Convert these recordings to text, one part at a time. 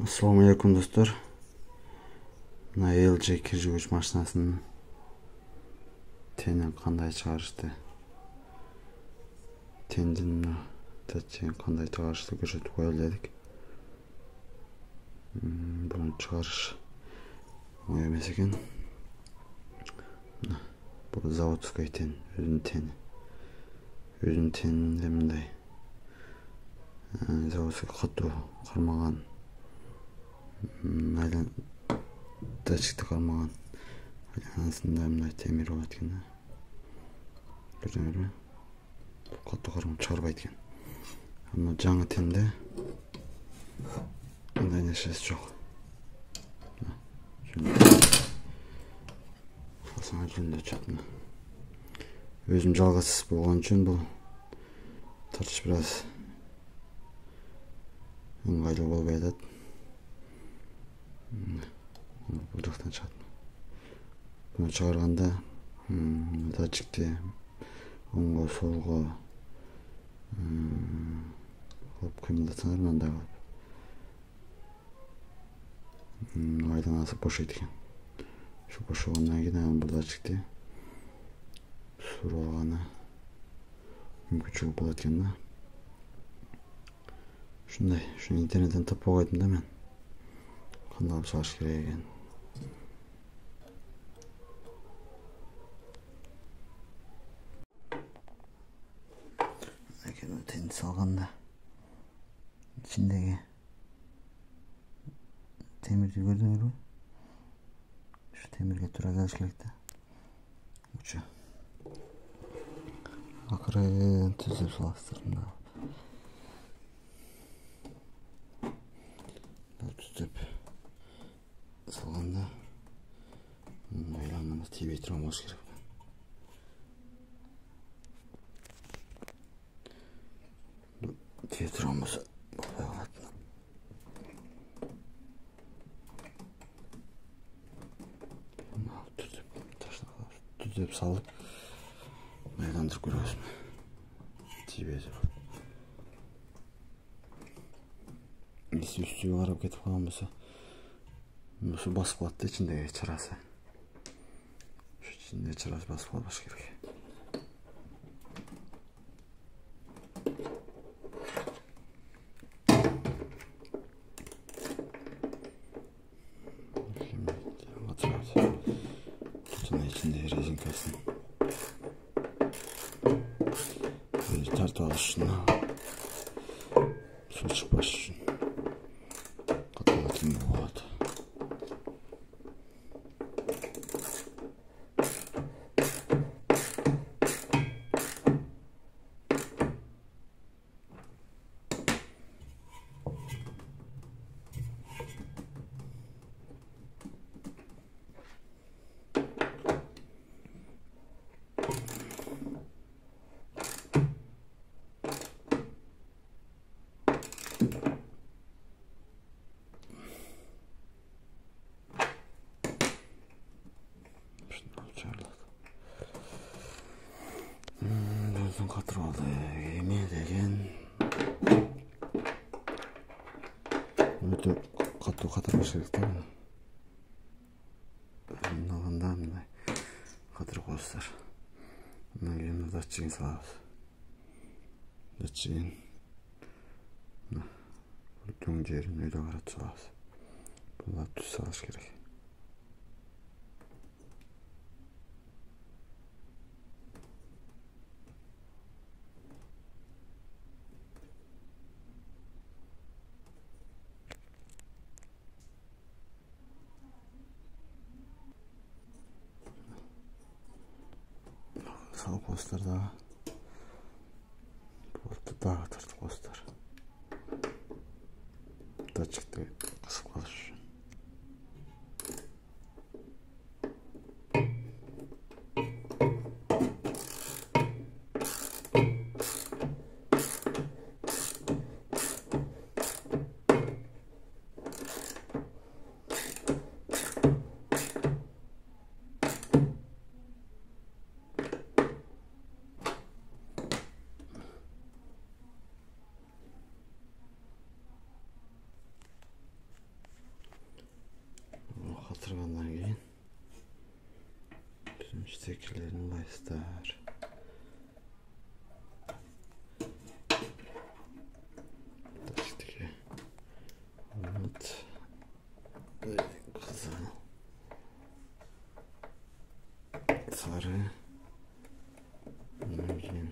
Assalamu alaikum dostlar. Mына LG кир жуугуч машинасынын тени кандай чыгарышты? Тендин датчигин кандай чыгарышты көрсөтүп кое эледик. Буну чыгарыш оңой эмес экен. Бул заводской тен, өзүнүн тени. Өзүнүн тенинде мындай заводской катуу кармаган, датчикти кармаган айланасында мындай темир бар экен. Көрдүңүзбү? Катуу кармап чыгарбайт экен. Ама жаңы тенде мындай нерсеси жок. Калсаңар жөндөп чыкты. Өзүм жалгыз болгон үчүн бул тартыш бир аз ыңгайлуу болбой атат. Бул жактан чыгат. Буну чыгарганда датчикти оңго солго кылып кыймылдатсаңар мындай кылып айланасы бошойт экен. Ушу бошогондон кийин бул датчикти суруп алганы мүмкүнчүлүк болот экен да. Ушундай, ушуну интернеттен таппай койдум да мен. Кандай кылып чыгарыш керек экен. Тени салганда ичиндеги темирди көрдүңүзбү? Ушу темирге туура келиш керек да. Учу акырын түзүп саласыздар мына. Түзүп салганда айланманы тийбей турган болуш керек. Тие турган болсо болбой калат. Түзүп салып айландырып көрөбүз. Тийбей туруп. Үстүгө карап кетип калган болсо ушу басып калат да ичиндеги чарасы. Ушу ичиндеги чарасы басып калбаш керек. İçinde rezinkasın tart alışına su çıkmış için katılatım bu oldu. Gözün katır oldu. Yemeğe degen katı katırmış gerek değil mi? Bundan mınday katır koyuslar. Bundan yerine datçigin salabız. Datçigin дөң жерин өйдө карап салабыз. Буга түз салыш керек. Салып коюңуздар дагы. Болду дагы тартып коюңуздар. Датчикти кысып калыш үчүн. İştekilerini ulaystar. Taştaki umut kızıl sarı mümkün.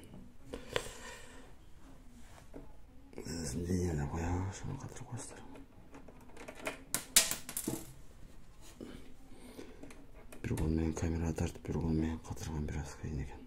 Yerine koyalım. Şunu katır göstereyim. Bir olmayan kamera tartıp bir olmayan katırgan biraz kıyın ekan.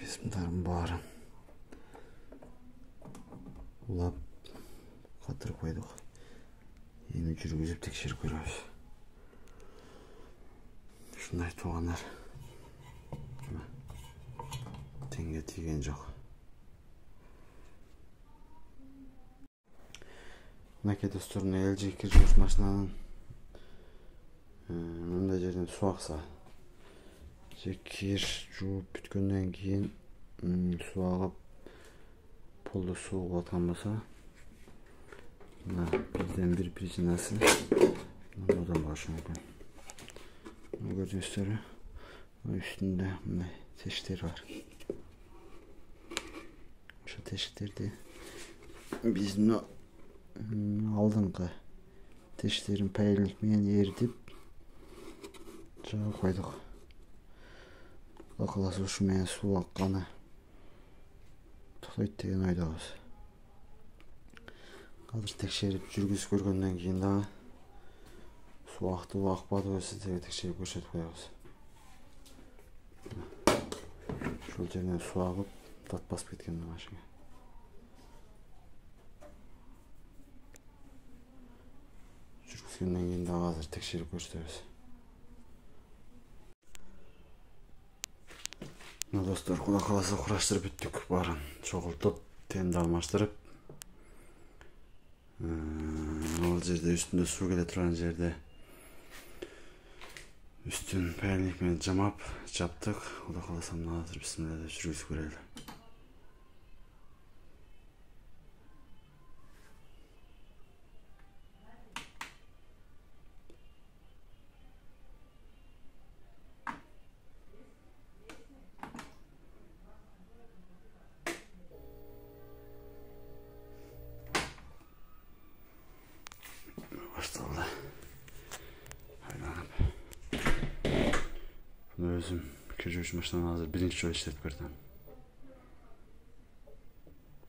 Kısımların bарын улап қатырып қойдық. Енді жүргізіп тексеріп көреміз. Шындай туғандар. Теңге тиген жоқ. Мынакей достар, LG кір жуғыш машинаның мындай жерден су ақса, кир жууп бүткөндөн кийин суу агып полду суу аткан болсо, мына бирден бир причинасы мындан болушу мүмкүн. Көрдүңүздөрбү? Үстүндө мындай тешиктер бар. Ошо тешиктерди биз алдыңкы тешиктерин паяльник менен эритип жаап койдук. Акыласы ушу менен суу акканы токтойт деген ойдобуз. Азыр текшерип жүргүзүп көргөндөн кийин дагы суу актыбы акпадыбы сиздерге текшерип көрсөтүп коебуз. Ушул жерден суу агып тат басып кеткен машина. Жүргүзгөндөн кийин дагы азыр текшерип көрсөтөбүз. Достор, кудай кааласа кураштырып бүттүк. Баарын чогултуп, темди алмаштырып, ал жерде үстүндө суу келе турган жерде үстүн паяльник менен жамап, жаптык. Кудай кааласа мына азыр бисмилла деп жүргүзүп көрөлү. Başladı. Hayranım. Bunu özüm kürüş maşından hazır birinci çoğu işletip verdim.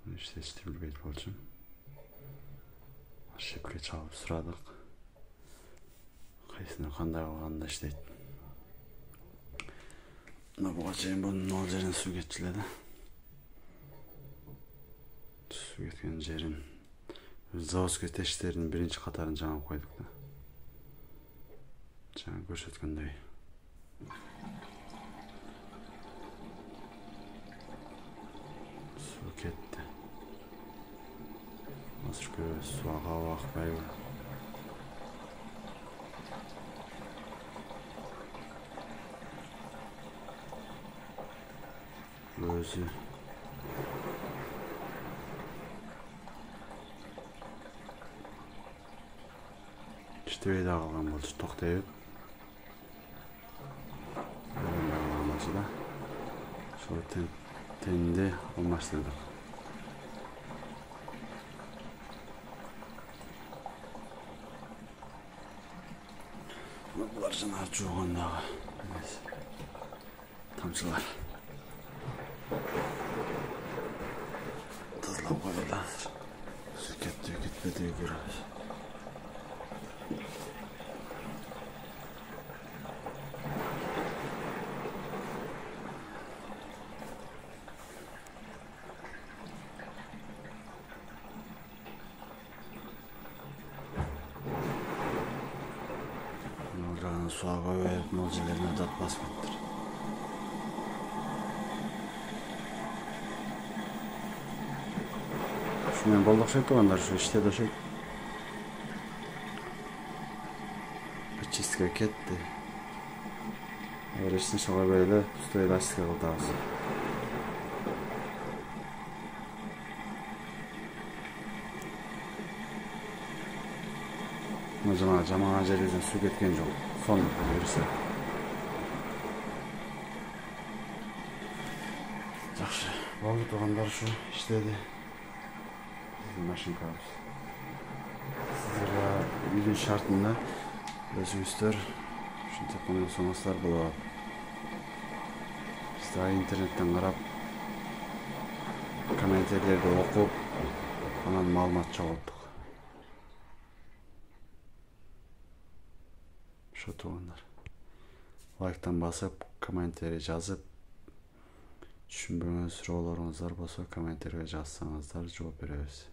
Bunu işletip bilbeyip olacağım. Şepke çalıp sıradık. Kayısını kanday olğanda işleyip. Bu açayım bunun ol yerin su geçiledi. Su geçken yerin Zavodskiy тешиктердин биринчи катарын жаңып койдук да. Жаңа көрсөткөндөй. Суу кетти. Азыр көрөбүз, суу агабы акпайбы. Өзү İşte daha kalan bolçu toktayıp kalan bolçu da şol tendi almaştırdık. Bular jana çoğundağı tamçılar tızlap koydular. Su ketdi ketmediği görürüz. Suğa koyup molcilerine tat basıp ettir. Şundan bolluk şey tuğanlar şu işte de şey. эластика кетти. Эч нерсе койбой эле пустой эластика кылдыбыз. Мына жаман жерибизден суу кеткен жок. Сонун берсе. Жакшы. Болду туугандар, ушу иштеди. Машинкабыз. Сиздерге үйдүн шартында өзүңүздөр ушинтип кана жасаңыздар болот. Биз да интернеттен карап, комментарийлерди окуп, анан маалымат чогулттук. Ошо туугандар. Лайктан басып, комментарий жазып, түшүнбөгөн суроолоруңуздар болсо комментарийге жазсаңыздар жооп беребиз.